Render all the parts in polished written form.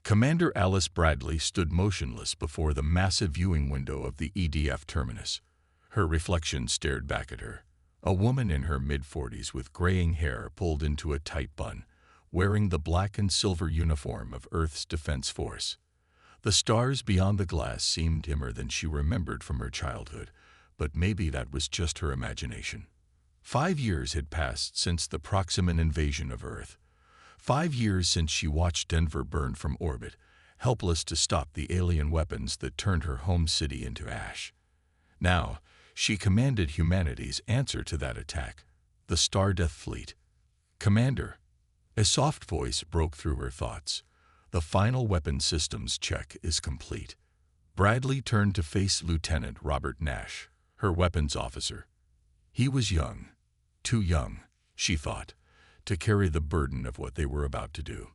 Commander Alice Bradley stood motionless before the massive viewing window of the EDF terminus. Her reflection stared back at her. A woman in her mid-40s with graying hair pulled into a tight bun, wearing the black and silver uniform of Earth's Defense Force. The stars beyond the glass seemed dimmer than she remembered from her childhood, but maybe that was just her imagination. 5 years had passed since the Proximan invasion of Earth. 5 years since she watched Denver burn from orbit, helpless to stop the alien weapons that turned her home city into ash. Now, she commanded humanity's answer to that attack, the Star Death Fleet. "Commander," a soft voice broke through her thoughts. "The final weapon systems check is complete." Bradley turned to face Lieutenant Robert Nash, her weapons officer. He was young, too young, she thought, to carry the burden of what they were about to do.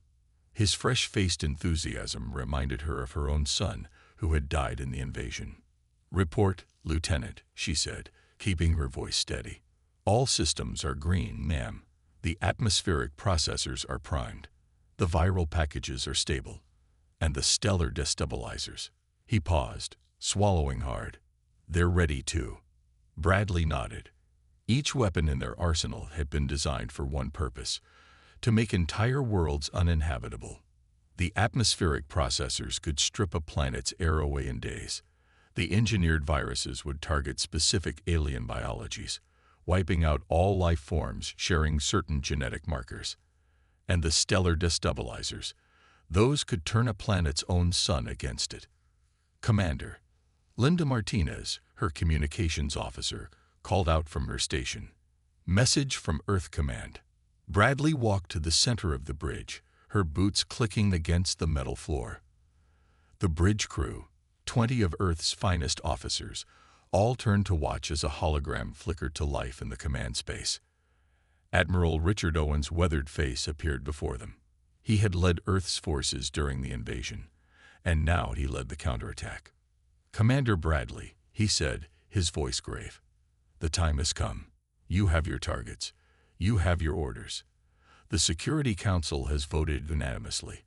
His fresh-faced enthusiasm reminded her of her own son, who had died in the invasion. "Report, Lieutenant," she said, keeping her voice steady. "All systems are green, ma'am. The atmospheric processors are primed. The viral packages are stable. And the stellar destabilizers." He paused, swallowing hard. "They're ready too." Bradley nodded. Each weapon in their arsenal had been designed for one purpose: to make entire worlds uninhabitable. The atmospheric processors could strip a planet's air away in days. The engineered viruses would target specific alien biologies, wiping out all life forms sharing certain genetic markers. And the stellar destabilizers, those could turn a planet's own sun against it. "Commander," Linda Martinez, her communications officer, called out from her station. "Message from Earth Command." Bradley walked to the center of the bridge, her boots clicking against the metal floor. The bridge crew, 20 of Earth's finest officers, all turned to watch as a hologram flickered to life in the command space. Admiral Richard Owen's weathered face appeared before them. He had led Earth's forces during the invasion, and now he led the counterattack. "Commander Bradley," he said, his voice grave. "The time has come. You have your targets. You have your orders. The Security Council has voted unanimously.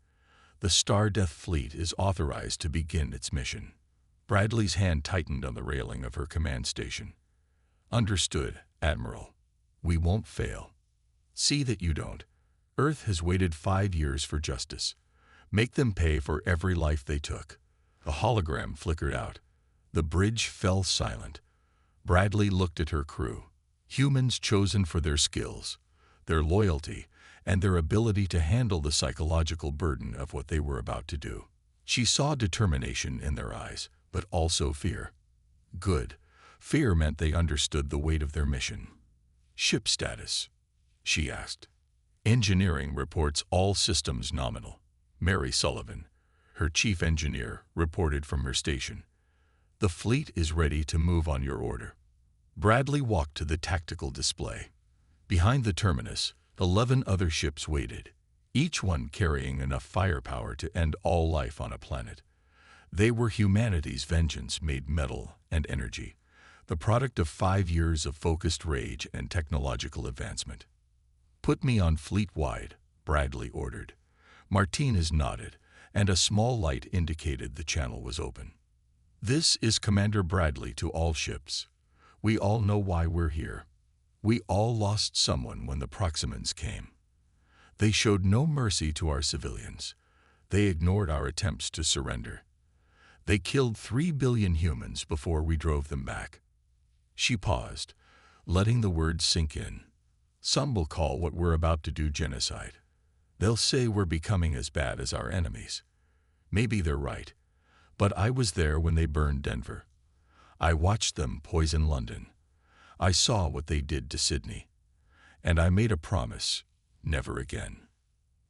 The Star Death Fleet is authorized to begin its mission." Bradley's hand tightened on the railing of her command station. "Understood, Admiral. We won't fail. See that you don't. Earth has waited 5 years for justice. Make them pay for every life they took." The hologram flickered out. The bridge fell silent. Bradley looked at her crew. Humans chosen for their skills, their loyalty, and their ability to handle the psychological burden of what they were about to do. She saw determination in their eyes, but also fear. Good. Fear meant they understood the weight of their mission. "Ship status?" she asked. "Engineering reports all systems nominal." Mary Sullivan, her chief engineer, reported from her station. "The fleet is ready to move on your order." Bradley walked to the tactical display. Behind the terminus, 11 other ships waited, each one carrying enough firepower to end all life on a planet. They were humanity's vengeance made metal and energy, the product of 5 years of focused rage and technological advancement. "Put me on fleet-wide," Bradley ordered. Martinez nodded, and a small light indicated the channel was open. "This is Commander Bradley to all ships. We all know why we're here. We all lost someone when the Proximans came. They showed no mercy to our civilians. They ignored our attempts to surrender. They killed 3 billion humans before we drove them back." She paused, letting the words sink in. "Some will call what we're about to do genocide. They'll say we're becoming as bad as our enemies. Maybe they're right, but I was there when they burned Denver. I watched them poison London. I saw what they did to Sydney. And I made a promise: never again."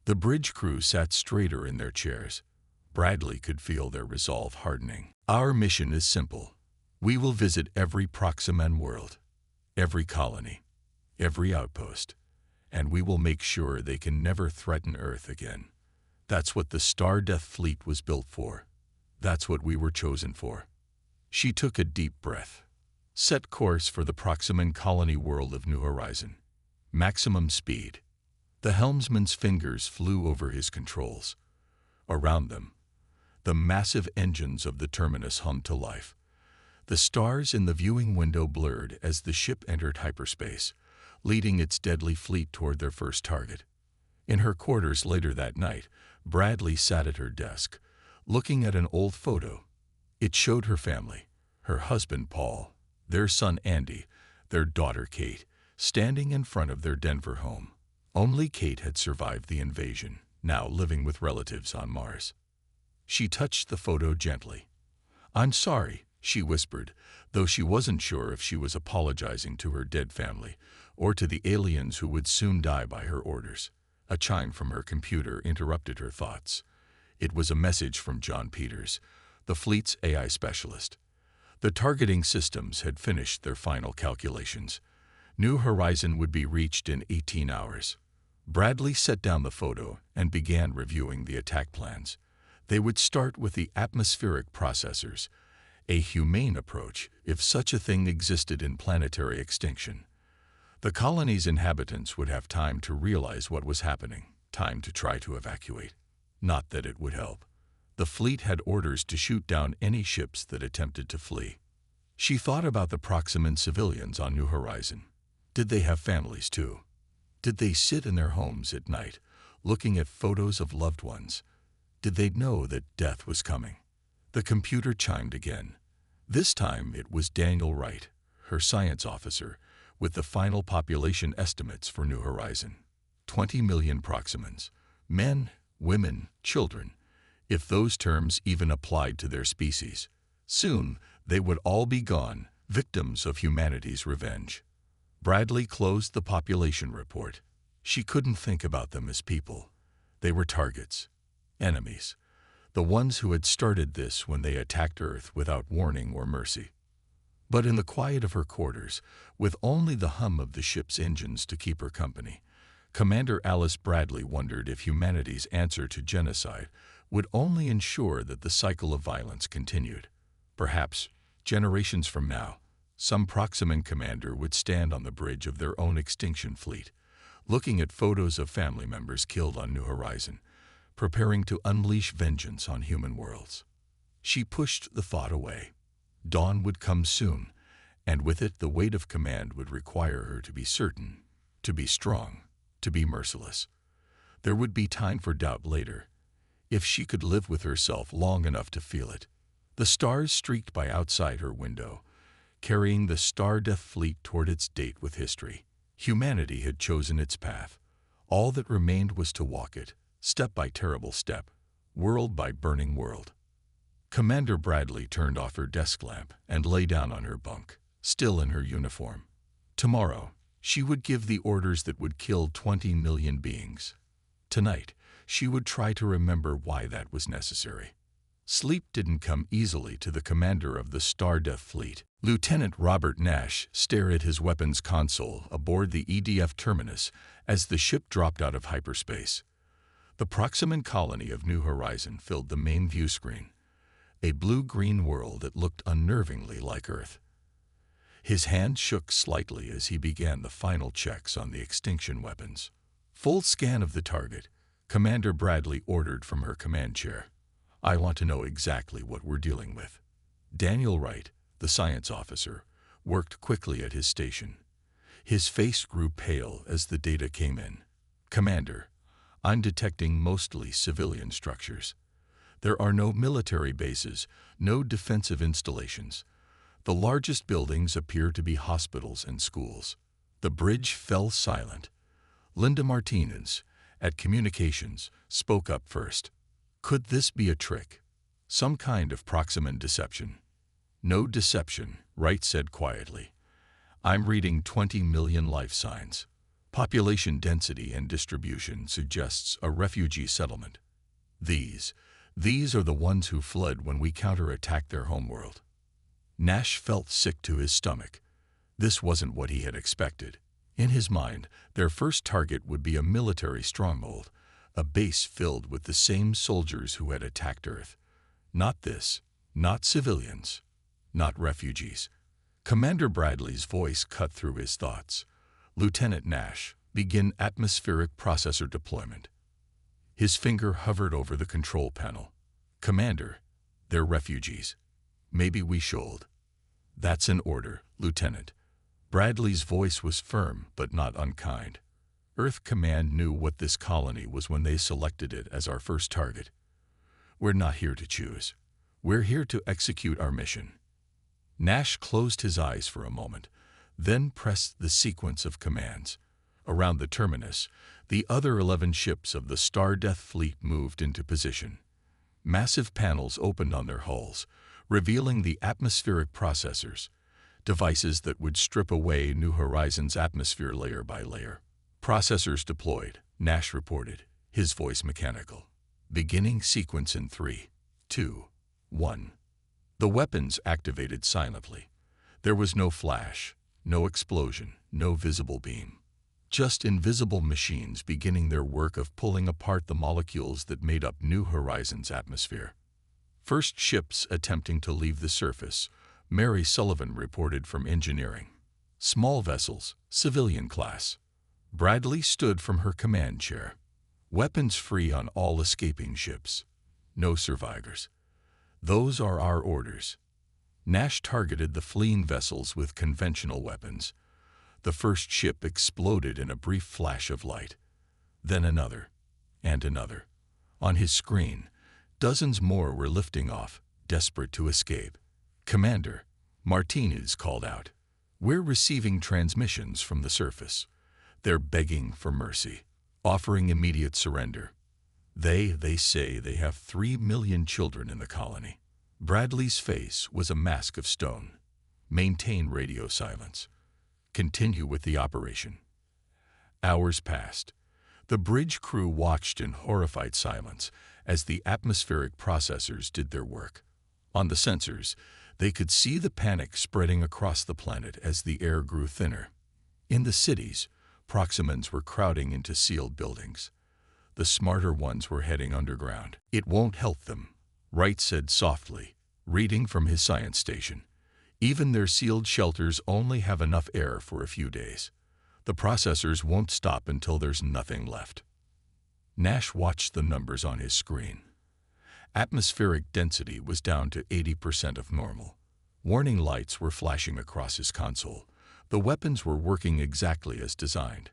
The bridge crew sat straighter in their chairs. Bradley could feel their resolve hardening. "Our mission is simple. We will visit every Proximan world, every colony, every outpost, and we will make sure they can never threaten Earth again. That's what the Star Death Fleet was built for. That's what we were chosen for." She took a deep breath. "Set course for the Proximan colony world of New Horizon. Maximum speed." The helmsman's fingers flew over his controls. Around them, the massive engines of the terminus hummed to life. The stars in the viewing window blurred as the ship entered hyperspace, leading its deadly fleet toward their first target. In her quarters later that night, Bradley sat at her desk, looking at an old photo. It showed her family, her husband Paul, their son Andy, their daughter Kate, standing in front of their Denver home. Only Kate had survived the invasion, now living with relatives on Mars. She touched the photo gently. "I'm sorry," she whispered, though she wasn't sure if she was apologizing to her dead family or to the aliens who would soon die by her orders. A chime from her computer interrupted her thoughts. It was a message from John Peters, the fleet's AI specialist. The targeting systems had finished their final calculations. New Horizon would be reached in 18 hours. Bradley set down the photo and began reviewing the attack plans. They would start with the atmospheric processors, a humane approach if such a thing existed in planetary extinction. The colony's inhabitants would have time to realize what was happening, time to try to evacuate. Not that it would help. The fleet had orders to shoot down any ships that attempted to flee. She thought about the Proximan civilians on New Horizon. Did they have families too? Did they sit in their homes at night, looking at photos of loved ones? Did they know that death was coming? The computer chimed again. This time it was Daniel Wright, her science officer, with the final population estimates for New Horizon. 20 million Proximans. Men, women, children, if those terms even applied to their species. Soon, they would all be gone, victims of humanity's revenge. Bradley closed the population report. She couldn't think about them as people. They were targets, enemies, the ones who had started this when they attacked Earth without warning or mercy. But in the quiet of her quarters, with only the hum of the ship's engines to keep her company, Commander Alice Bradley wondered if humanity's answer to genocide would only ensure that the cycle of violence continued. Perhaps, generations from now, some Proximan commander would stand on the bridge of their own extinction fleet, looking at photos of family members killed on New Horizon, preparing to unleash vengeance on human worlds. She pushed the thought away. Dawn would come soon, and with it the weight of command would require her to be certain, to be strong, to be merciless. There would be time for doubt later, if she could live with herself long enough to feel it. The stars streaked by outside her window, carrying the Star Death fleet toward its date with history. Humanity had chosen its path. All that remained was to walk it, step by terrible step, world by burning world. Commander Bradley turned off her desk lamp and lay down on her bunk, still in her uniform. Tomorrow, she would give the orders that would kill 20 million beings. Tonight, she would try to remember why that was necessary. Sleep didn't come easily to the commander of the Star Death fleet. Lieutenant Robert Nash stared at his weapons console aboard the EDF terminus as the ship dropped out of hyperspace. The Proximan colony of New Horizon filled the main view screen, a blue-green world that looked unnervingly like Earth. His hand shook slightly as he began the final checks on the extinction weapons. Full scan of the target, Commander Bradley ordered from her command chair. "I want to know exactly what we're dealing with." Daniel Wright, the science officer, worked quickly at his station. His face grew pale as the data came in. "Commander, I'm detecting mostly civilian structures. There are no military bases, no defensive installations. The largest buildings appear to be hospitals and schools." The bridge fell silent. Linda Martinez, at communications, spoke up first. Could this be a trick? Some kind of Proximan deception? "No deception," Wright said quietly. "I'm reading 20 million life signs. Population density and distribution suggests a refugee settlement. These are the ones who fled when we counterattacked their homeworld." Nash felt sick to his stomach. This wasn't what he had expected. In his mind, their first target would be a military stronghold, a base filled with the same soldiers who had attacked Earth. Not this, not civilians, not refugees. Commander Bradley's voice cut through his thoughts. "Lieutenant Nash, begin atmospheric processor deployment." His finger hovered over the control panel. "Commander, they're refugees. Maybe we should." "That's an order, Lieutenant." Bradley's voice was firm but not unkind. Earth Command knew what this colony was when they selected it as our first target. "We're not here to choose. We're here to execute our mission." Nash closed his eyes for a moment, then pressed the sequence of commands. Around the terminus, the other 11 ships of the Star Death Fleet moved into position. Massive panels opened on their hulls, revealing the atmospheric processors, devices that would strip away New Horizons' atmosphere layer by layer. "Processors deployed," Nash reported, his voice mechanical. "Beginning sequence in 3, 2, 1. The weapons activated silently. There was no flash, no explosion, no visible beam. Just invisible machines beginning their work of pulling apart the molecules that made up New Horizons' atmosphere. First ships attempting to leave the surface, Mary Sullivan reported from engineering. Small vessels, civilian class. Bradley stood from her command chair. Weapons free on all escaping ships. No survivors. "Those are our orders." Nash targeted the fleeing vessels with conventional weapons. The first ship exploded in a brief flash of light. Then another, and another. On his screen, dozens more were lifting off, desperate to escape. "Commander," Martinez called out, "we're receiving transmissions from the surface. They're begging for mercy, offering immediate surrender. They say they have 3 million children in the colony." Bradley's face was a mask of stone. "Maintain radio silence. Continue with the operation." Hours passed. The bridge crew watched in horrified silence as the atmospheric processors did their work. On the sensors, they could see the panic spreading across the planet as the air grew thinner. In the cities, Proximans were crowding into sealed buildings. The smarter ones were heading underground. "It won't help them," Wright said softly, reading from his science station. "Even their sealed shelters only have enough air for a few days. The processors won't stop until there's nothing left." Nash watched the numbers on his screen. Atmospheric density was down to 80% of normal. Warning lights were flashing across his console. The weapons were working exactly as designed.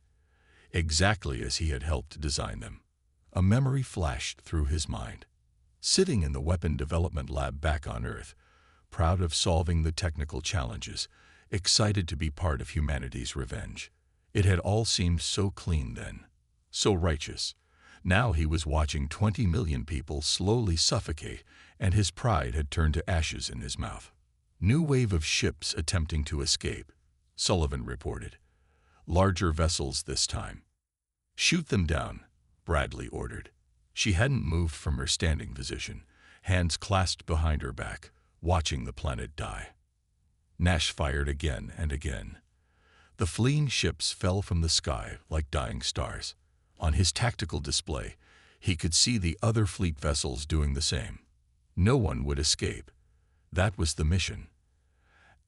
Exactly as he had helped design them. A memory flashed through his mind. Sitting in the weapon development lab back on Earth, proud of solving the technical challenges, excited to be part of humanity's revenge. It had all seemed so clean then, so righteous. Now he was watching 20 million people slowly suffocate, and his pride had turned to ashes in his mouth. "New wave of ships attempting to escape," Sullivan reported. "Larger vessels this time." "Shoot them down," Bradley ordered. She hadn't moved from her standing position, hands clasped behind her back, watching the planet die. Nash fired again and again. The fleeing ships fell from the sky like dying stars. On his tactical display, he could see the other fleet vessels doing the same. No one would escape. That was the mission.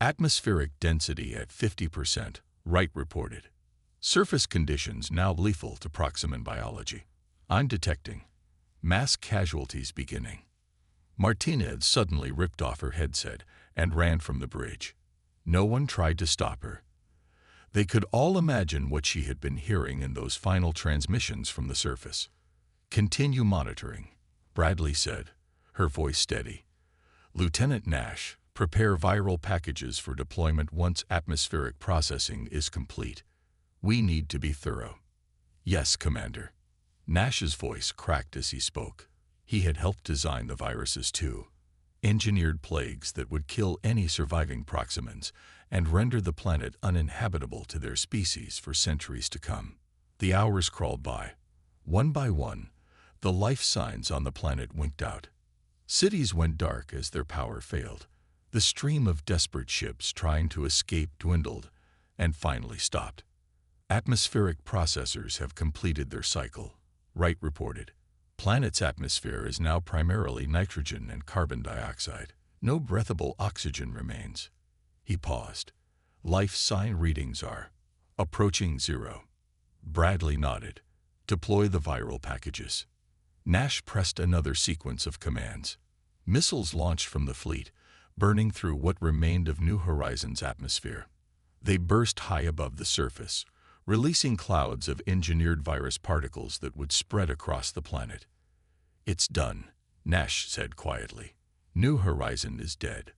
"Atmospheric density at 50%, Wright reported. "Surface conditions now lethal to Proximan biology. I'm detecting mass casualties beginning." Martinez suddenly ripped off her headset and ran from the bridge. No one tried to stop her. They could all imagine what she had been hearing in those final transmissions from the surface. "Continue monitoring," Bradley said, her voice steady. "Lieutenant Nash, prepare viral packages for deployment once atmospheric processing is complete. We need to be thorough." "Yes, Commander." Nash's voice cracked as he spoke. He had helped design the viruses too. Engineered plagues that would kill any surviving Proximans and render the planet uninhabitable to their species for centuries to come. The hours crawled by. One by one, the life signs on the planet winked out. Cities went dark as their power failed. The stream of desperate ships trying to escape dwindled and finally stopped. "Atmospheric processors have completed their cycle," Wright reported. "Planet's atmosphere is now primarily nitrogen and carbon dioxide. No breathable oxygen remains." He paused. "Life sign readings are approaching 0. Bradley nodded. "Deploy the viral packages." Nash pressed another sequence of commands. Missiles launched from the fleet, burning through what remained of New Horizons' atmosphere. They burst high above the surface, releasing clouds of engineered virus particles that would spread across the planet. "It's done," Nash said quietly. "New Horizon is dead."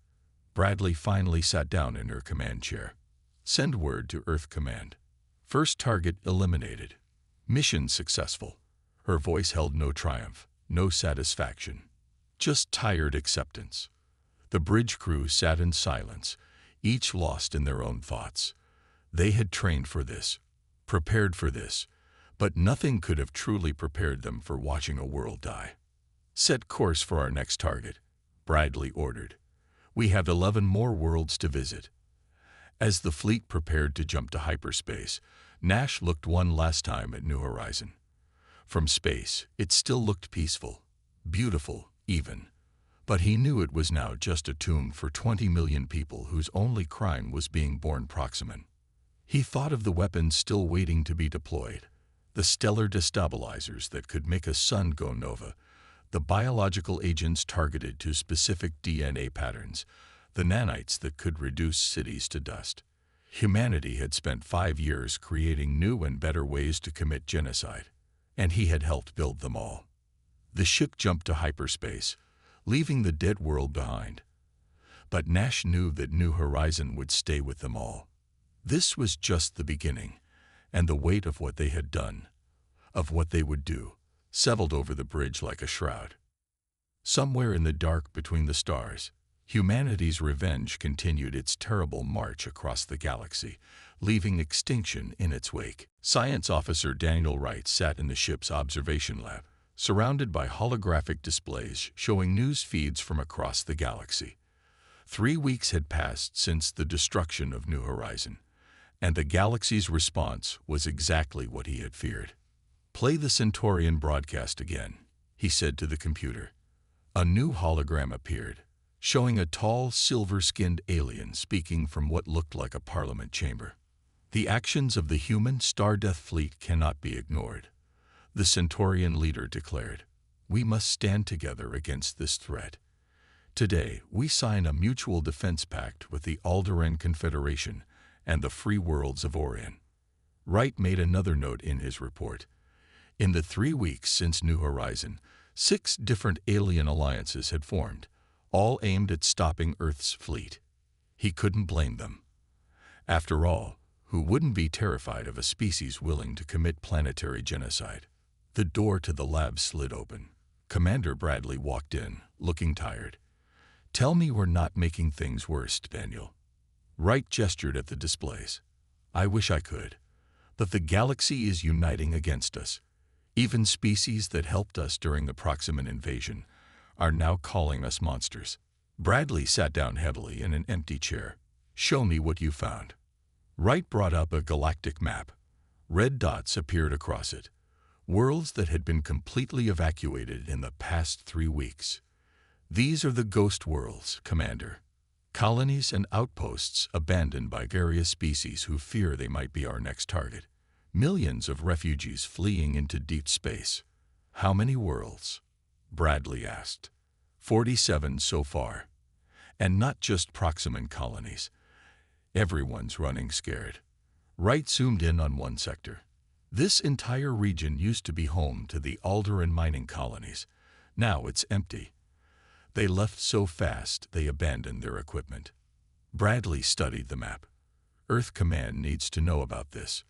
Bradley finally sat down in her command chair. "Send word to Earth Command. First target eliminated. Mission successful." Her voice held no triumph, no satisfaction, just tired acceptance. The bridge crew sat in silence, each lost in their own thoughts. They had trained for this, prepared for this, but nothing could have truly prepared them for watching a world die. "Set course for our next target," Bradley ordered. "We have 11 more worlds to visit." As the fleet prepared to jump to hyperspace, Nash looked one last time at New Horizon. From space, it still looked peaceful, beautiful, even. But he knew it was now just a tomb for 20 million people whose only crime was being born Proximan. He thought of the weapons still waiting to be deployed, the stellar destabilizers that could make a sun go nova, the biological agents targeted to specific DNA patterns, the nanites that could reduce cities to dust. Humanity had spent 5 years creating new and better ways to commit genocide, and he had helped build them all. The ship jumped to hyperspace, leaving the dead world behind. But Nash knew that New Horizon would stay with them all. This was just the beginning, and the weight of what they had done, of what they would do, settled over the bridge like a shroud. Somewhere in the dark between the stars, humanity's revenge continued its terrible march across the galaxy, leaving extinction in its wake. Science Officer Daniel Wright sat in the ship's observation lab, surrounded by holographic displays showing news feeds from across the galaxy. 3 weeks had passed since the destruction of New Horizon, and the galaxy's response was exactly what he had feared. "Play the Centaurian broadcast again," he said to the computer. A new hologram appeared, showing a tall, silver-skinned alien speaking from what looked like a parliament chamber. "The actions of the human Star-Death fleet cannot be ignored," the Centaurian leader declared. "We must stand together against this threat. Today, we sign a mutual defense pact with the Alderaan Confederation and the Free Worlds of Orion." Wright made another note in his report. In the 3 weeks since New Horizon, 6 different alien alliances had formed, all aimed at stopping Earth's fleet. He couldn't blame them. After all, who wouldn't be terrified of a species willing to commit planetary genocide? The door to the lab slid open. Commander Bradley walked in, looking tired. "Tell me we're not making things worse, Daniel." Wright gestured at the displays. "I wish I could. But the galaxy is uniting against us. Even species that helped us during the Proximan invasion are now calling us monsters." Bradley sat down heavily in an empty chair. "Show me what you found." Wright brought up a galactic map. Red dots appeared across it, worlds that had been completely evacuated in the past 3 weeks. "These are the ghost worlds, Commander. Colonies and outposts abandoned by various species who fear they might be our next target. Millions of refugees fleeing into deep space." "How many worlds?" Bradley asked. 47 so far. And not just Proximan colonies. Everyone's running scared." Wright zoomed in on one sector. "This entire region used to be home to the Alderaan mining colonies. Now it's empty. They left so fast they abandoned their equipment." Bradley studied the map. "Earth Command needs to know about this.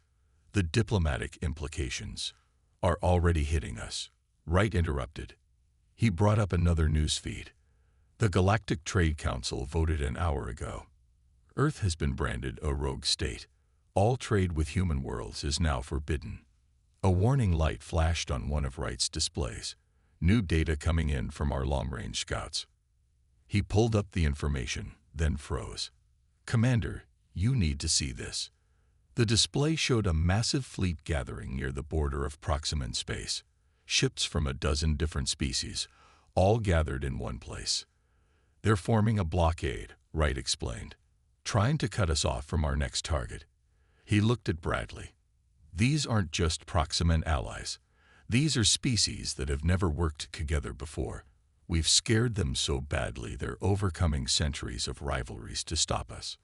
The diplomatic implications are already hitting us." Wright interrupted. He brought up another news feed. "The Galactic Trade Council voted an hour ago. Earth has been branded a rogue state. All trade with human worlds is now forbidden." A warning light flashed on one of Wright's displays. "New data coming in from our long-range scouts." He pulled up the information, then froze. "Commander, you need to see this." The display showed a massive fleet gathering near the border of Proximan space. Ships from a dozen different species, all gathered in one place. "They're forming a blockade," Wright explained, "trying to cut us off from our next target." He looked at Bradley. "These aren't just Proximan allies. These are species that have never worked together before. We've scared them so badly they're overcoming centuries of rivalries to stop us.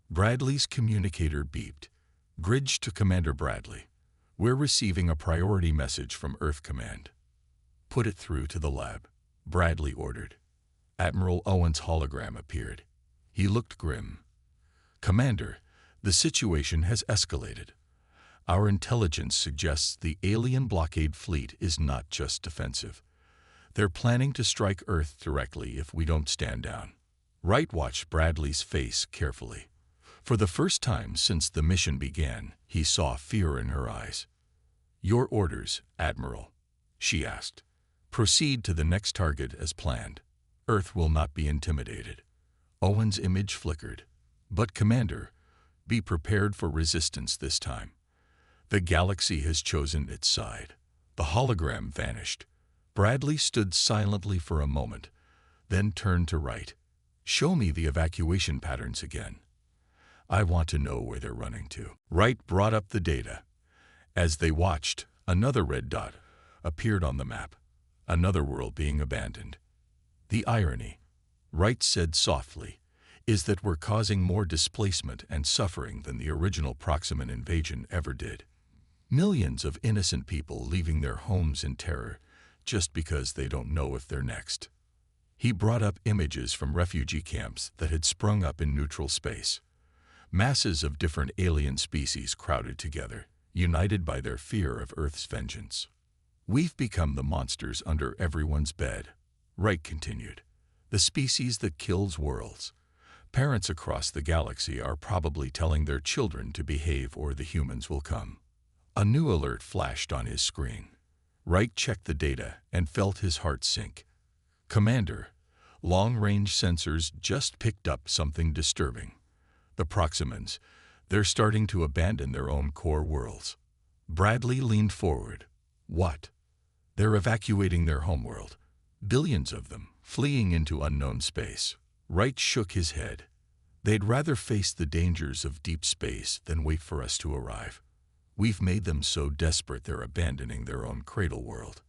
Bradley's communicator beeped. Gridge to Commander Bradley. We're receiving a priority message from Earth Command. Put it through to the lab, Bradley ordered. Admiral Owen's hologram appeared. He looked grim. Commander, the situation has escalated. Our intelligence suggests the alien blockade fleet is not just defensive. They're planning to strike Earth directly if we don't stand down. Wright watched Bradley's face carefully. For the first time since the mission began, he saw fear in her eyes. Your orders, Admiral, she asked. Proceed to the next target as planned. Earth will not be intimidated. Owen's image flickered. But Commander, be prepared for resistance this time. The galaxy has chosen its side. The hologram vanished. Bradley stood silently for a moment, then turned to Wright. Show me the evacuation patterns again. I want to know where they're running to. Wright brought up the data. As they watched, another red dot appeared on the map, another world being abandoned. The irony, Wright said softly, is that we're causing more displacement and suffering than the original Proximan invasion ever did. Millions of innocent people leaving their homes in terror just because they don't know if they're next. He brought up images from refugee camps that had sprung up in neutral space. Masses of different alien species crowded together, united by their fear of Earth's vengeance. We've become the monsters under everyone's bed, Wright continued. The species that kills worlds. Parents across the galaxy are probably telling their children to behave or the humans will come. A new alert flashed on his screen. Wright checked the data and felt his heart sink. Commander, long-range sensors just picked up something disturbing. The Proximans, they're starting to abandon their own core worlds. Bradley leaned forward. What? They're evacuating their homeworld. Billions of them, fleeing into unknown space. Wright shook his head. They'd rather face the dangers of deep space than wait for us to arrive. We've made them so desperate they're abandoning their own cradle world.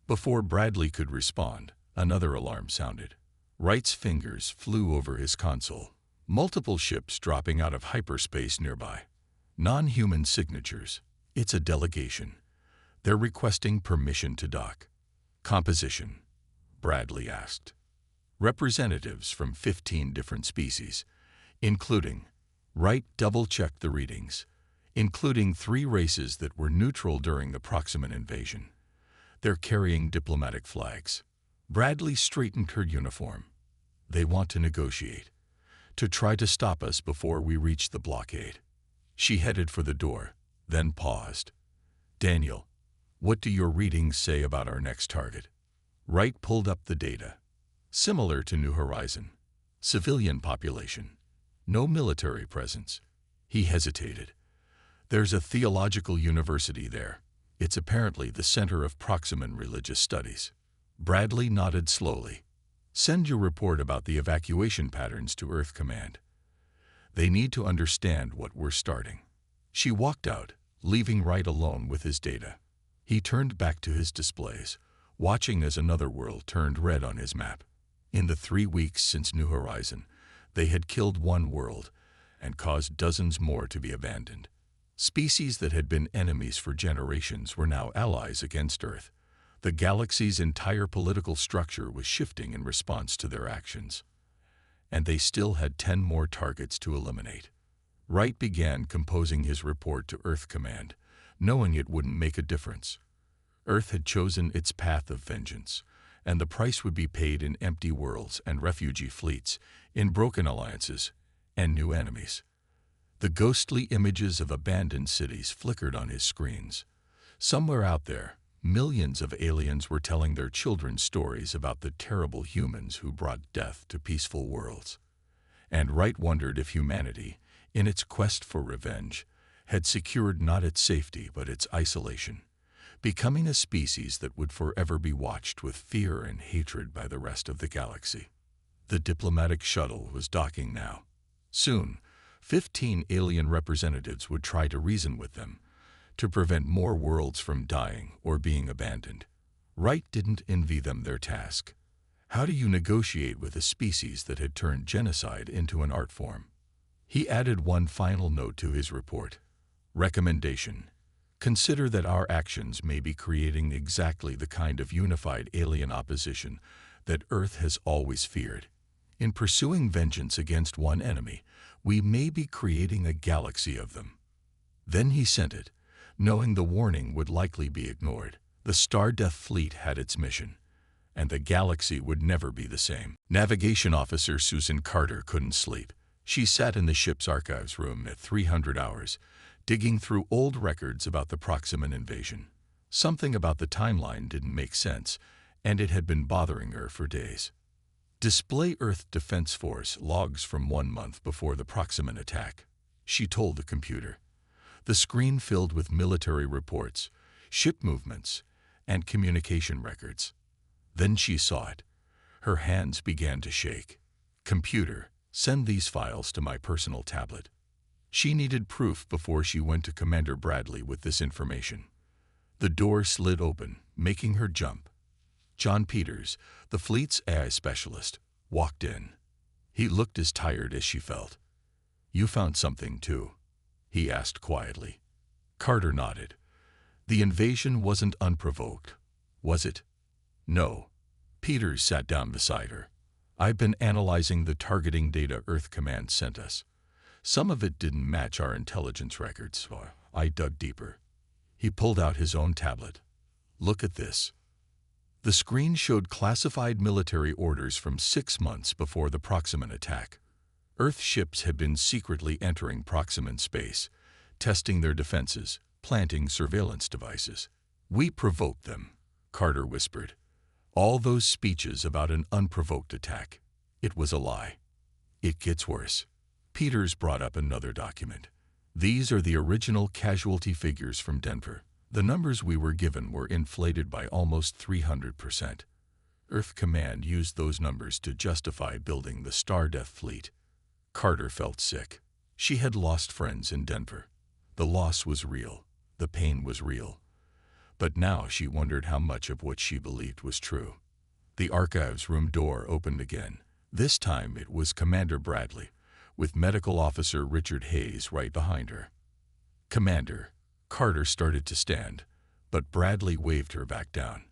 Before Bradley could respond, another alarm sounded. Wright's fingers flew over his console. Multiple ships dropping out of hyperspace nearby. Non-human signatures. It's a delegation. They're requesting permission to dock. Composition, Bradley asked. Representatives from 15 different species, including, Wright double-checked the readings, including 3 races that were neutral during the Proximan invasion. They're carrying diplomatic flags. Bradley straightened her uniform. They want to negotiate, to try to stop us before we reach the blockade. She headed for the door, then paused. Daniel, what do your readings say about our next target? Wright pulled up the data. Similar to New Horizon. Civilian population. No military presence. He hesitated. There's a theological university there. It's apparently the center of Proximan religious studies. Bradley nodded slowly. Send your report about the evacuation patterns to Earth Command. They need to understand what we're starting. She walked out, leaving Wright alone with his data. He turned back to his displays, watching as another world turned red on his map. In the 3 weeks since New Horizon, they had killed 1 world and caused dozens more to be abandoned. Species that had been enemies for generations were now allies against Earth. The galaxy's entire political structure was shifting in response to their actions. And they still had 10 more targets to eliminate. Wright began composing his report to Earth Command, knowing it wouldn't make a difference. Earth had chosen its path of vengeance, and the price would be paid in empty worlds and refugee fleets, in broken alliances, and new enemies. The ghostly images of abandoned cities flickered on his screens. Somewhere out there, millions of aliens were telling their children stories about the terrible humans who brought death to peaceful worlds. And Wright wondered if humanity, in its quest for revenge, had secured not its safety but its isolation, becoming a species that would forever be watched with fear and hatred by the rest of the galaxy. The diplomatic shuttle was docking now. Soon, 15 alien representatives would try to reason with them, to prevent more worlds from dying or being abandoned. Wright didn't envy them their task. How do you negotiate with a species that had turned genocide into an art form? He added one final note to his report. Recommendation: consider that our actions may be creating exactly the kind of unified alien opposition that Earth has always feared. In pursuing vengeance against one enemy, we may be creating a galaxy of them. Then he sent it, knowing the warning would likely be ignored. The Star-Death fleet had its mission, and the galaxy would never be the same. Navigation Officer Susan Carter couldn't sleep. She sat in the ship's archives room at 300 hours, digging through old records about the Proximan invasion. Something about the timeline didn't make sense, and it had been bothering her for days. Display Earth Defense Force logs from 1 month before the Proximan attack, she told the computer. The screen filled with military reports, ship movements, and communication records. Then she saw it. Her hands began to shake. Computer, send these files to my personal tablet. She needed proof before she went to Commander Bradley with this information. The door slid open, making her jump. John Peters, the fleet's AI specialist, walked in. He looked as tired as she felt. You found something too? He asked quietly. Carter nodded. The invasion wasn't unprovoked, was it? No. Peters sat down beside her. I've been analyzing the targeting data Earth Command sent us. Some of it didn't match our intelligence records, so I dug deeper. He pulled out his own tablet. Look at this. The screen showed classified military orders from 6 months before the Proximan attack. Earth ships had been secretly entering Proximan space, testing their defenses, planting surveillance devices. We provoked them, Carter whispered. All those speeches about an unprovoked attack. It was a lie. It gets worse. Peters brought up another document. These are the original casualty figures from Denver. The numbers we were given were inflated by almost 300%. Earth Command used those numbers to justify building the Star-Death fleet. Carter felt sick. She had lost friends in Denver. The loss was real. The pain was real. But now she wondered how much of what she believed was true. The archives room door opened again. This time it was Commander Bradley, with Medical Officer Richard Hayes right behind her. Commander, Carter started to stand, but Bradley waved her back down.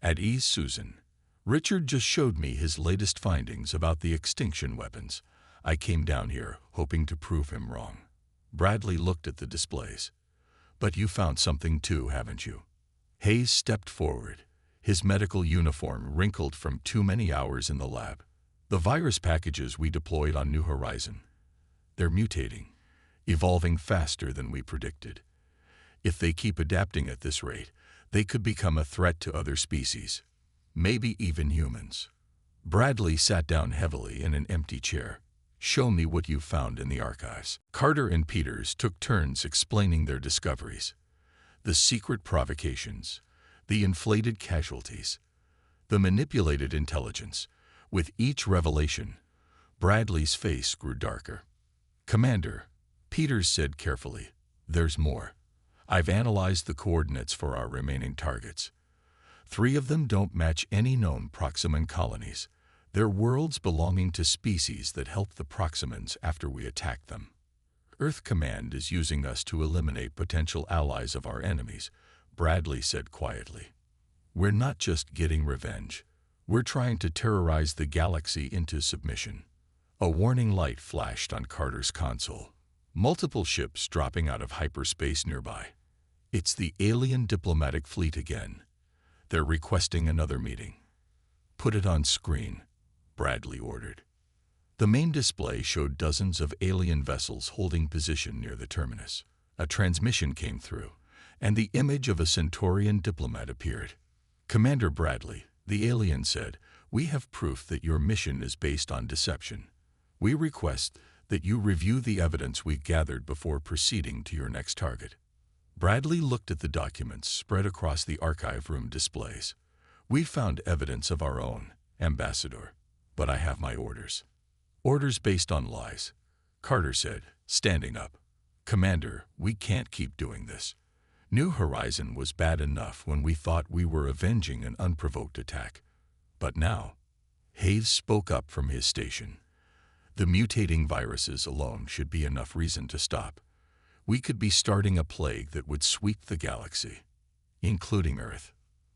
At ease, Susan. Richard just showed me his latest findings about the extinction weapons. I came down here hoping to prove him wrong. Bradley looked at the displays. But you found something too, haven't you? Hayes stepped forward, his medical uniform wrinkled from too many hours in the lab. The virus packages we deployed on New Horizon. They're mutating, evolving faster than we predicted. If they keep adapting at this rate, they could become a threat to other species, maybe even humans. Bradley sat down heavily in an empty chair. Show me what you found in the archives. Carter and Peters took turns explaining their discoveries. The secret provocations, the inflated casualties, the manipulated intelligence. With each revelation, Bradley's face grew darker. Commander, Peters said carefully, there's more. I've analyzed the coordinates for our remaining targets. 3 of them don't match any known Proximan colonies. They're worlds belonging to species that helped the Proximans after we attacked them. Earth Command is using us to eliminate potential allies of our enemies, Bradley said quietly. We're not just getting revenge. We're trying to terrorize the galaxy into submission. A warning light flashed on Carter's console. Multiple ships dropping out of hyperspace nearby. It's the alien diplomatic fleet again. They're requesting another meeting. Put it on screen, Bradley ordered. The main display showed dozens of alien vessels holding position near the terminus. A transmission came through, and the image of a Centaurian diplomat appeared. Commander Bradley, the alien said, we have proof that your mission is based on deception. We request that you review the evidence we gathered before proceeding to your next target. Bradley looked at the documents spread across the archive room displays. We found evidence of our own, Ambassador, but I have my orders. Orders based on lies, Carter said, standing up. "Commander, we can't keep doing this. New Horizon was bad enough when we thought we were avenging an unprovoked attack. But now," Hayes spoke up from his station, "the mutating viruses alone should be enough reason to stop. We could be starting a plague that would sweep the galaxy, including Earth."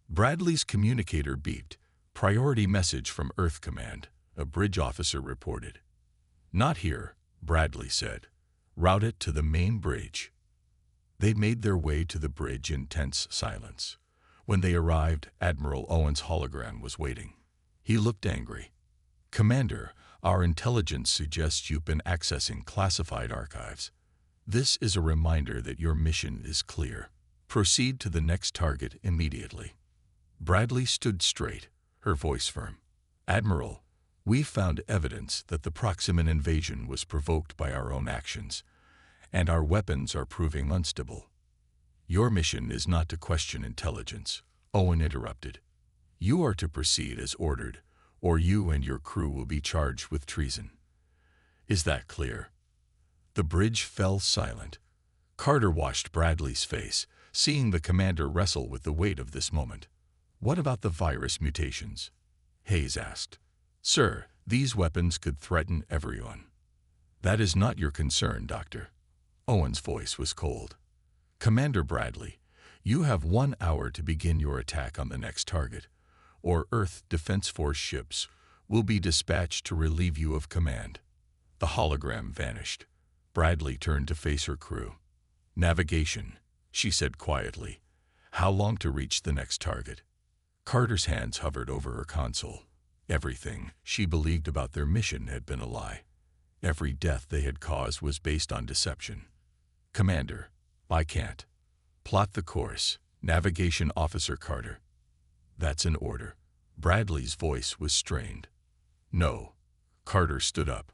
Bradley's communicator beeped. "Priority message from Earth Command," a bridge officer reported. "Not here," Bradley said. "Route it to the main bridge." They made their way to the bridge in tense silence. When they arrived, Admiral Owen's hologram was waiting. He looked angry. "Commander, our intelligence suggests you've been accessing classified archives. This is a reminder that your mission is clear. Proceed to the next target immediately." Bradley stood straight, her voice firm. "Admiral, we've found evidence that the Proximan invasion was provoked by our own actions, and our weapons are proving unstable." "Your mission is not to question intelligence," Owen interrupted. "You are to proceed as ordered, or you and your crew will be charged with treason. Is that clear?" The bridge fell silent. Carter watched Bradley's face, seeing the commander wrestle with the weight of this moment. "What about the virus mutations?" Hayes asked. "Sir, these weapons could threaten everyone." "That is not your concern, Doctor." Owen's voice was cold. "Commander Bradley, you have 1 hour to begin your attack on the next target, or Earth Defense Force ships will be dispatched to relieve you of command." The hologram vanished. Bradley turned to face her crew. "Navigation," she said quietly. "How long to reach the next target?" Carter's hands hovered over her console. Everything she believed about their mission had been a lie. Every death they had caused was based on deception. "Commander, I can't." "Plot the course, Navigation Officer Carter." "That's an order." Bradley's voice was strained. "No." Carter stood up.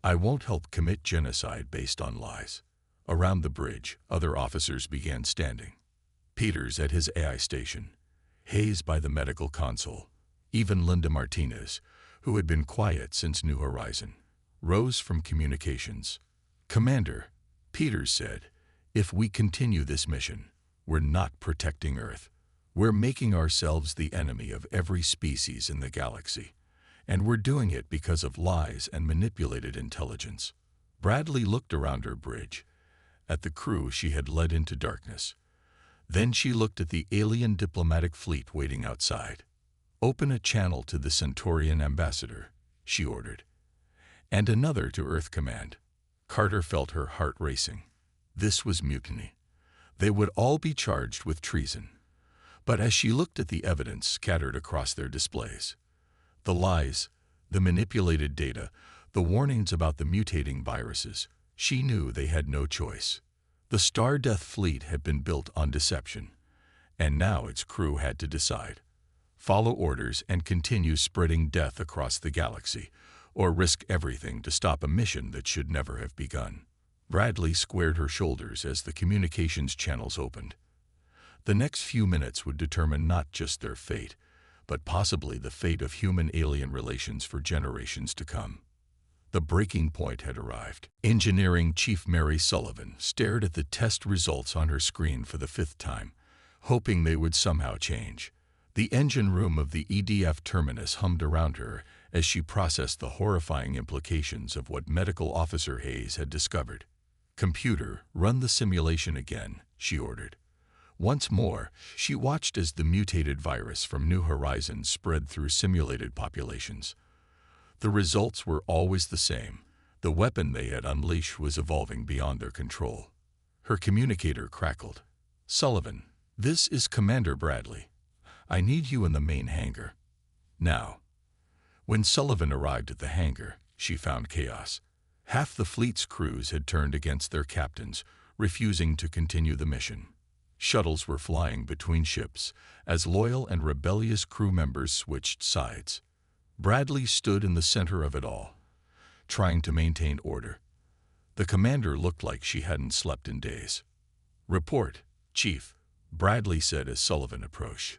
"I won't help commit genocide based on lies." Around the bridge, other officers began standing. Peters at his AI station, Hayes by the medical console. Even Linda Martinez, who had been quiet since New Horizon, rose from communications. "Commander," Peters said, "if we continue this mission, we're not protecting Earth. We're making ourselves the enemy of every species in the galaxy. And we're doing it because of lies and manipulated intelligence." Bradley looked around her bridge, at the crew she had led into darkness. Then she looked at the alien diplomatic fleet waiting outside. "Open a channel to the Centaurian ambassador," she ordered. "And another to Earth Command." Carter felt her heart racing. This was mutiny. They would all be charged with treason. But as she looked at the evidence scattered across their displays, the lies, the manipulated data, the warnings about the mutating viruses, she knew they had no choice. The Star Death fleet had been built on deception, and now its crew had to decide: follow orders and continue spreading death across the galaxy, or risk everything to stop a mission that should never have begun. Bradley squared her shoulders as the communications channels opened. The next few minutes would determine not just their fate, but possibly the fate of human-alien relations for generations to come. The breaking point had arrived. Engineering Chief Mary Sullivan stared at the test results on her screen for the 5th time, hoping they would somehow change. The engine room of the EDF terminus hummed around her as she processed the horrifying implications of what Medical Officer Hayes had discovered. "Computer, run the simulation again," she ordered. Once more, she watched as the mutated virus from New Horizons spread through simulated populations. The results were always the same. The weapon they had unleashed was evolving beyond their control. Her communicator crackled. "Sullivan, this is Commander Bradley. I need you in the main hangar. Now." When Sullivan arrived at the hangar, she found chaos. Half the fleet's crews had turned against their captains, refusing to continue the mission. Shuttles were flying between ships as loyal and rebellious crew members switched sides. Bradley stood in the center of it all, trying to maintain order. The commander looked like she hadn't slept in days. "Report, Chief," Bradley said as Sullivan approached.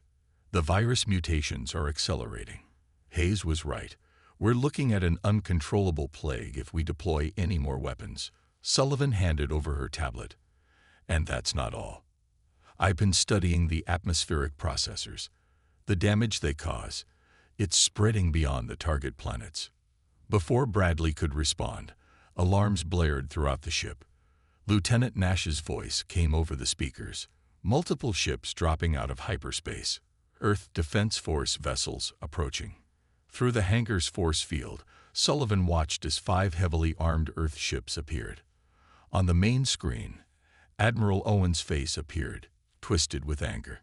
"The virus mutations are accelerating." Hayes was right. "We're looking at an uncontrollable plague if we deploy any more weapons." Sullivan handed over her tablet. And that's not all. I've been studying the atmospheric processors. The damage they cause, it's spreading beyond the target planets. Before Bradley could respond, alarms blared throughout the ship. Lieutenant Nash's voice came over the speakers. Multiple ships dropping out of hyperspace. Earth Defense Force vessels approaching. Through the hangar's force field, Sullivan watched as 5 heavily armed Earth ships appeared. On the main screen, Admiral Owen's face appeared, twisted with anger.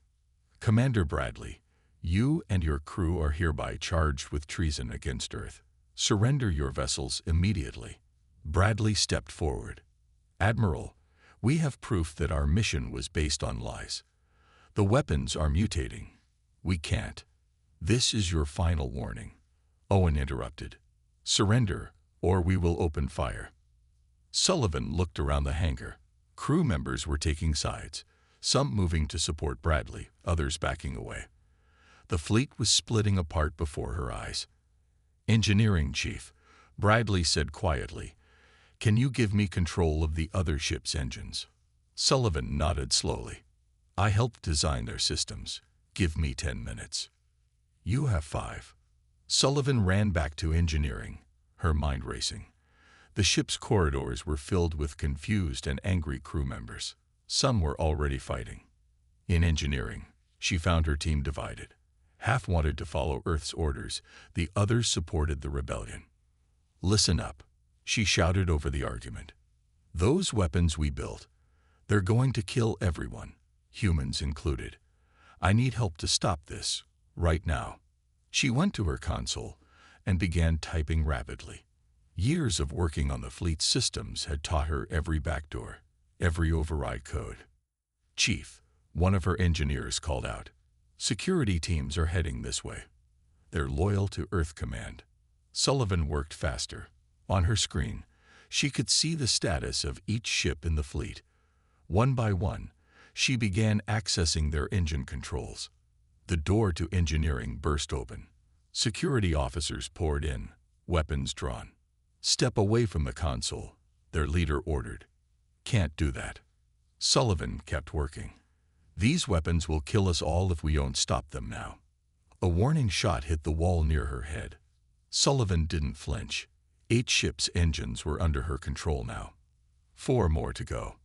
Commander Bradley, you and your crew are hereby charged with treason against Earth. Surrender your vessels immediately. Bradley stepped forward. Admiral, we have proof that our mission was based on lies. The weapons are mutating. We can't. This is your final warning. Owen interrupted. Surrender, or we will open fire. Sullivan looked around the hangar. Crew members were taking sides, some moving to support Bradley, others backing away. The fleet was splitting apart before her eyes. Engineering Chief, Bradley said quietly, can you give me control of the other ship's engines? Sullivan nodded slowly. I helped design their systems. Give me 10 minutes. You have 5. Sullivan ran back to engineering, her mind racing. The ship's corridors were filled with confused and angry crew members. Some were already fighting. In engineering, she found her team divided. Half wanted to follow Earth's orders, the others supported the rebellion. Listen up, she shouted over the argument. Those weapons we built, they're going to kill everyone, humans included. I need help to stop this, right now. She went to her console and began typing rapidly. Years of working on the fleet's systems had taught her every backdoor, every override code. Chief, one of her engineers called out. Security teams are heading this way. They're loyal to Earth Command. Sullivan worked faster. On her screen, she could see the status of each ship in the fleet. One by one, she began accessing their engine controls. The door to engineering burst open. Security officers poured in, weapons drawn. Step away from the console, their leader ordered. Can't do that. Sullivan kept working. These weapons will kill us all if we don't stop them now. A warning shot hit the wall near her head. Sullivan didn't flinch. 8 ships' engines were under her control now. 4 more to go.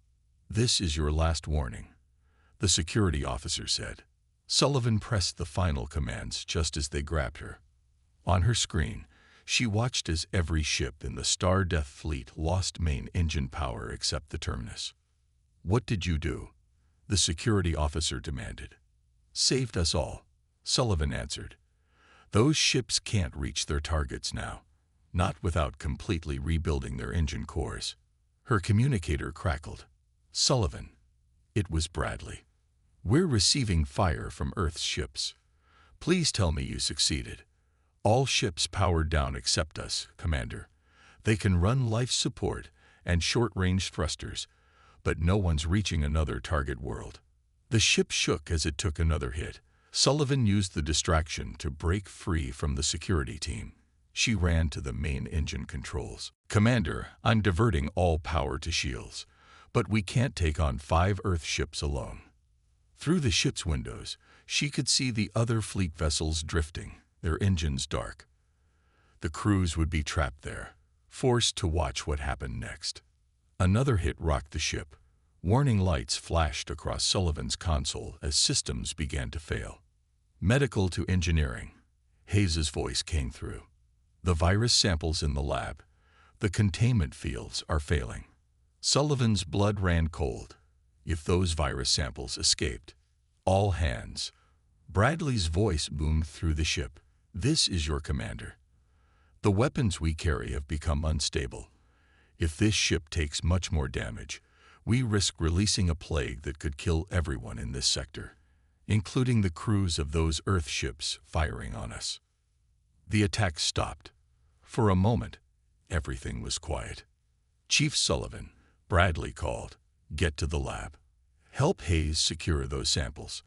This is your last warning, the security officer said. Sullivan pressed the final commands just as they grabbed her. On her screen, she watched as every ship in the Star Death fleet lost main engine power except the Terminus. What did you do? The security officer demanded. Saved us all, Sullivan answered. Those ships can't reach their targets now, not without completely rebuilding their engine cores. Her communicator crackled. Sullivan. It was Bradley. We're receiving fire from Earth's ships. Please tell me you succeeded. All ships powered down except us, Commander. They can run life support and short-range thrusters, but no one's reaching another target world. The ship shook as it took another hit. Sullivan used the distraction to break free from the security team. She ran to the main engine controls. Commander, I'm diverting all power to shields, but we can't take on 5 Earth ships alone. Through the ship's windows, she could see the other fleet vessels drifting, their engines dark. The crews would be trapped there, forced to watch what happened next. Another hit rocked the ship. Warning lights flashed across Sullivan's console as systems began to fail. Medical to engineering. Hayes's voice came through. The virus samples in the lab. The containment fields are failing. Sullivan's blood ran cold. If those virus samples escaped. All hands. Bradley's voice boomed through the ship. This is your commander. The weapons we carry have become unstable. If this ship takes much more damage, we risk releasing a plague that could kill everyone in this sector, including the crews of those Earth ships firing on us. The attack stopped. For a moment, everything was quiet. Chief Sullivan, Bradley called, get to the lab. Help Hayes secure those samples,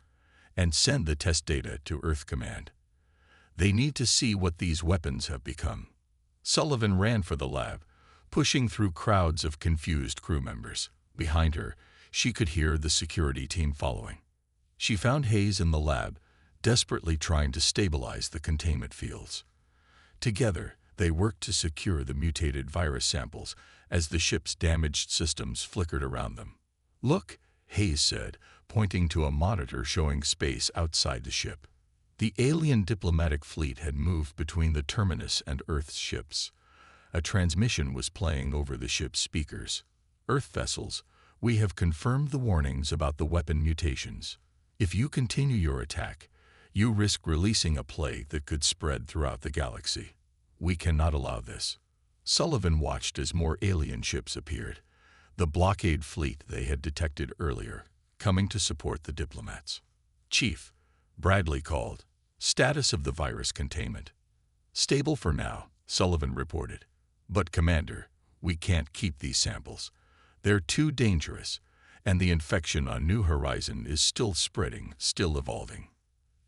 and send the test data to Earth Command. They need to see what these weapons have become. Sullivan ran for the lab, pushing through crowds of confused crew members. Behind her, she could hear the security team following. She found Hayes in the lab, desperately trying to stabilize the containment fields. Together, they worked to secure the mutated virus samples as the ship's damaged systems flickered around them. "Look," Hayes said, pointing to a monitor showing space outside the ship. The alien diplomatic fleet had moved between the terminus and Earth's ships. A transmission was playing over the ship's speakers. "Earth vessels, we have confirmed the warnings about the weapon mutations. If you continue your attack, you risk releasing a plague that could spread throughout the galaxy. We cannot allow this." Sullivan watched as more alien ships appeared, the blockade fleet they had detected earlier, coming to support the diplomats. "Chief," Bradley called, "status of the virus containment." "Stable for now," Sullivan reported. "But Commander, we can't keep these samples. They're too dangerous, and the infection on New Horizon is still spreading, still evolving."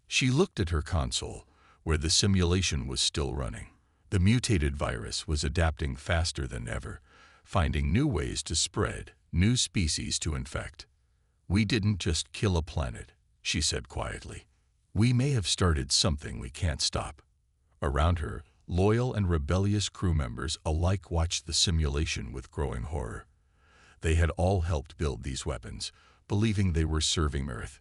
She looked at her console, where the simulation was still running. The mutated virus was adapting faster than ever, finding new ways to spread, new species to infect. "We didn't just kill a planet," she said quietly. "We may have started something we can't stop." Around her, loyal and rebellious crew members alike watched the simulation with growing horror. They had all helped build these weapons, believing they were serving Earth.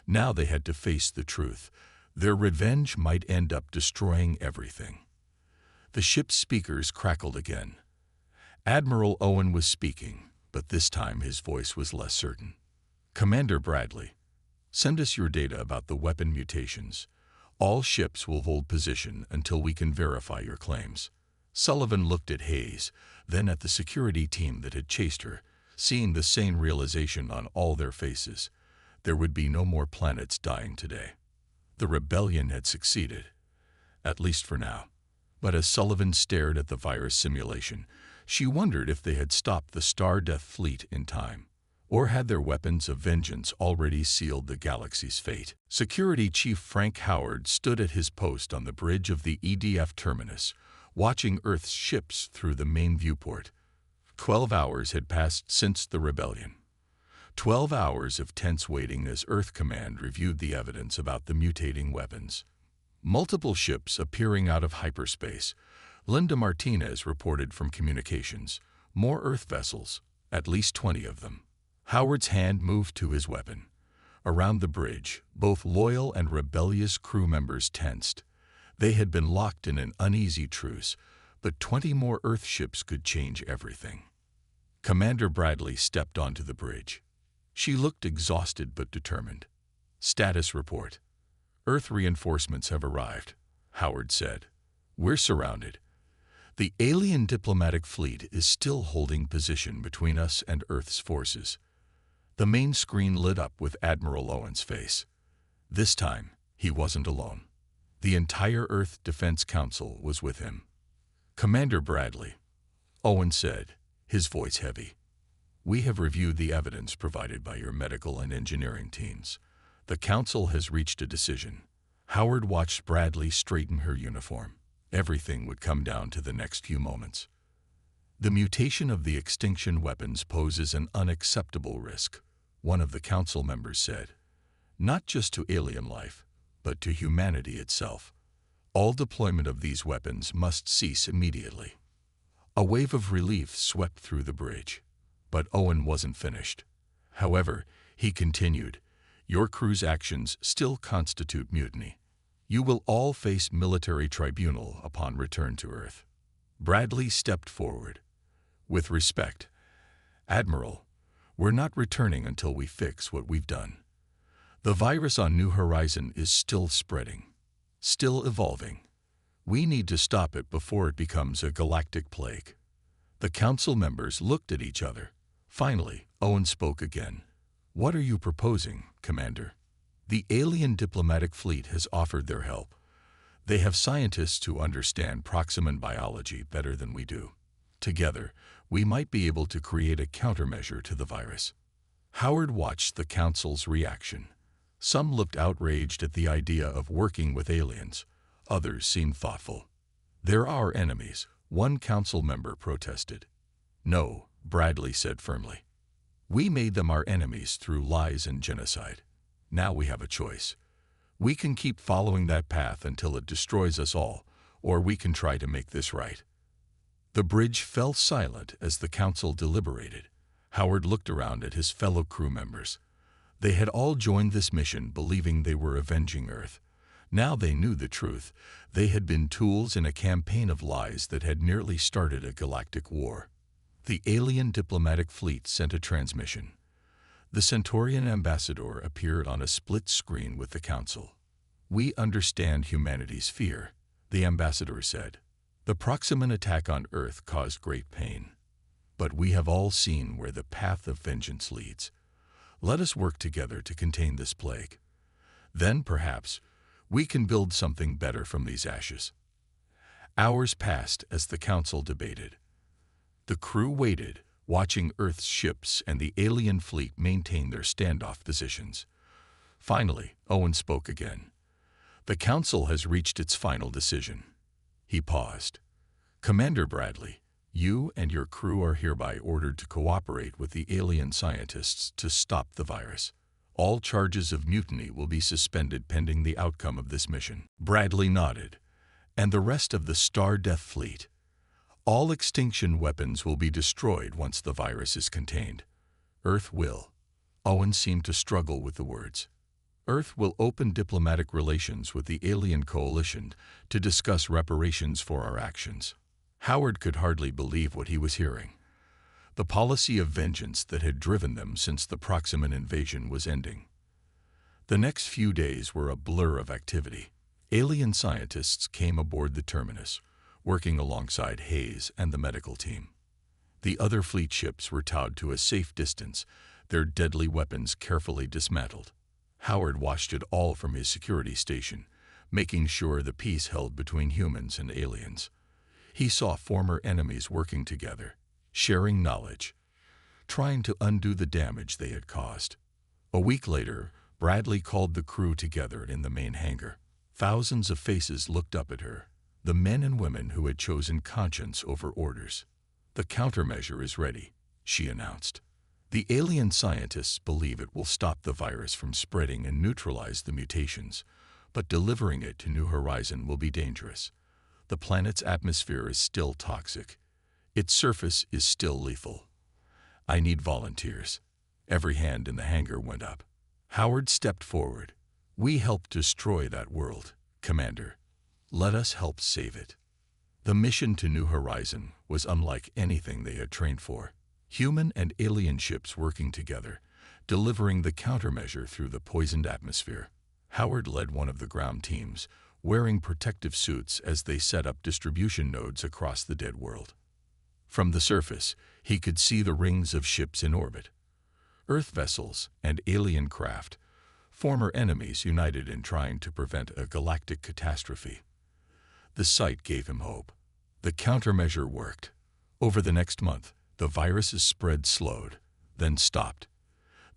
Now they had to face the truth. Their revenge might end up destroying everything. The ship's speakers crackled again. Admiral Owen was speaking, but this time his voice was less certain. "Commander Bradley, send us your data about the weapon mutations. All ships will hold position until we can verify your claims." Sullivan looked at Hayes, then at the security team that had chased her, seeing the same realization on all their faces. There would be no more planets dying today. The rebellion had succeeded, at least for now. But as Sullivan stared at the virus simulation, she wondered if they had stopped the Star Death fleet in time. Or had their weapons of vengeance already sealed the galaxy's fate? Security Chief Frank Howard stood at his post on the bridge of the EDF terminus, watching Earth's ships through the main viewport. 12 hours had passed since the rebellion. 12 hours of tense waiting as Earth Command reviewed the evidence about the mutating weapons. Multiple ships appearing out of hyperspace. Linda Martinez reported from communications. More Earth vessels, at least 20 of them. Howard's hand moved to his weapon. Around the bridge, both loyal and rebellious crew members tensed. They had been locked in an uneasy truce, but 20 more Earth ships could change everything. Commander Bradley stepped onto the bridge. She looked exhausted but determined. "Status report. Earth reinforcements have arrived," Howard said. "We're surrounded. The alien diplomatic fleet is still holding position between us and Earth's forces." The main screen lit up with Admiral Owen's face. This time, he wasn't alone. The entire Earth Defense Council was with him. "Commander Bradley," Owen said, his voice heavy. "We have reviewed the evidence provided by your medical and engineering teams. The Council has reached a decision." Howard watched Bradley straighten her uniform. Everything would come down to the next few moments. "The mutation of the extinction weapons poses an unacceptable risk," one of the Council members said. "Not just to alien life, but to humanity itself. All deployment of these weapons must cease immediately." A wave of relief swept through the bridge. But Owen wasn't finished. However, he continued, "Your crew's actions still constitute mutiny. You will all face military tribunal upon return to Earth." Bradley stepped forward. "With respect, Admiral, we're not returning until we fix what we've done. The virus on New Horizon is still spreading, still evolving. We need to stop it before it becomes a galactic plague." The Council members looked at each other. Finally, Owen spoke again. "What are you proposing, Commander?" "The alien diplomatic fleet has offered their help. They have scientists who understand Proximan biology better than we do. Together, we might be able to create a countermeasure to the virus." Howard watched the Council's reaction. Some looked outraged at the idea of working with aliens. Others seemed thoughtful. "They're our enemies. One council member protested. "No," Bradley said firmly. "We made them our enemies through lies and genocide. Now we have a choice. We can keep following that path until it destroys us all, or we can try to make this right." The bridge fell silent as the council deliberated. Howard looked around at his fellow crew members. They had all joined this mission believing they were avenging Earth. Now they knew the truth. They had been tools in a campaign of lies that had nearly started a galactic war. The alien diplomatic fleet sent a transmission. The Centaurian ambassador appeared on a split screen with the council. "We understand humanity's fear," the ambassador said. "The Proximan attack on Earth caused great pain. But we have all seen where the path of vengeance leads. Let us work together to contain this plague. Then, perhaps, we can build something better from these ashes." Hours passed as the council debated. The crew waited, watching Earth's ships and the alien fleet maintain their standoff positions. Finally, Owen spoke again. "The council has reached its final decision." He paused. "Commander Bradley, you and your crew are hereby ordered to cooperate with the alien scientists to stop the virus. All charges of mutiny will be suspended pending the outcome of this mission." Bradley nodded. "And the rest of the Star Death Fleet? All extinction weapons will be destroyed once the virus is contained." "Earth will." Owen seemed to struggle with the words. "Earth will open diplomatic relations with the alien coalition to discuss reparations for our actions." Howard could hardly believe what he was hearing. The policy of vengeance that had driven them since the Proximan invasion was ending. The next few days were a blur of activity. Alien scientists came aboard the terminus, working alongside Hayes and the medical team. The other fleet ships were towed to a safe distance, their deadly weapons carefully dismantled. Howard watched it all from his security station, making sure the peace held between humans and aliens. He saw former enemies working together, sharing knowledge, trying to undo the damage they had caused. A week later, Bradley called the crew together in the main hangar. Thousands of faces looked up at her, the men and women who had chosen conscience over orders. "The countermeasure is ready," she announced. "The alien scientists believe it will stop the virus from spreading and neutralize the mutations, but delivering it to New Horizon will be dangerous. The planet's atmosphere is still toxic. Its surface is still lethal. I need volunteers." Every hand in the hangar went up. Howard stepped forward. "We helped destroy that world, Commander. Let us help save it." The mission to New Horizon was unlike anything they had trained for. Human and alien ships working together, delivering the countermeasure through the poisoned atmosphere. Howard led one of the ground teams, wearing protective suits as they set up distribution nodes across the dead world. From the surface, he could see the rings of ships in orbit. Earth vessels and alien craft, former enemies united in trying to prevent a galactic catastrophe. The sight gave him hope. The countermeasure worked. Over the next month, the virus's spread slowed, then stopped.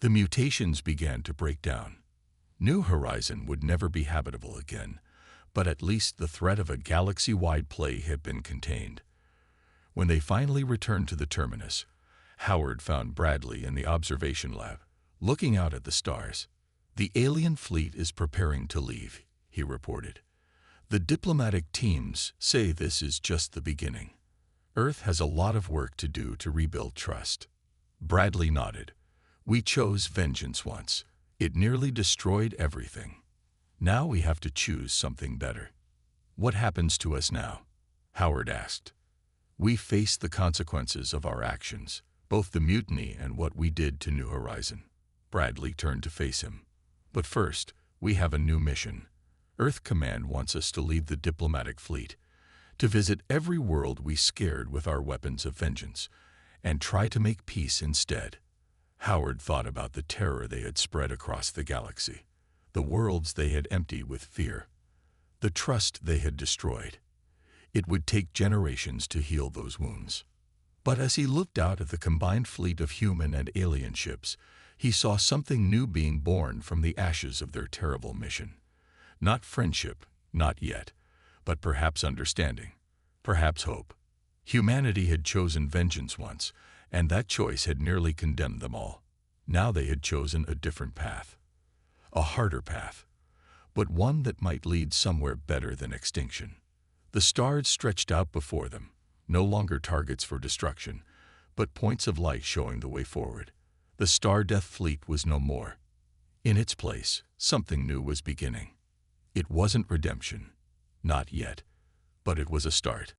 The mutations began to break down. New Horizon would never be habitable again, but at least the threat of a galaxy-wide plague had been contained. When they finally returned to the terminus, Howard found Bradley in the observation lab, looking out at the stars. "The alien fleet is preparing to leave," he reported. "The diplomatic teams say this is just the beginning. Earth has a lot of work to do to rebuild trust." Bradley nodded. "We chose vengeance once. It nearly destroyed everything. Now we have to choose something better." "What happens to us now?" Howard asked. "We face the consequences of our actions, both the mutiny and what we did to New Horizon." Bradley turned to face him. "But first, we have a new mission. Earth Command wants us to lead the diplomatic fleet, to visit every world we scared with our weapons of vengeance, and try to make peace instead." Howard thought about the terror they had spread across the galaxy, the worlds they had emptied with fear, the trust they had destroyed. It would take generations to heal those wounds. But as he looked out at the combined fleet of human and alien ships, he saw something new being born from the ashes of their terrible mission. Not friendship, not yet, but perhaps understanding, perhaps hope. Humanity had chosen vengeance once, and that choice had nearly condemned them all. Now they had chosen a different path. A harder path, but one that might lead somewhere better than extinction. The stars stretched out before them, no longer targets for destruction, but points of light showing the way forward. The Star Death Fleet was no more. In its place, something new was beginning. It wasn't redemption, not yet, but it was a start.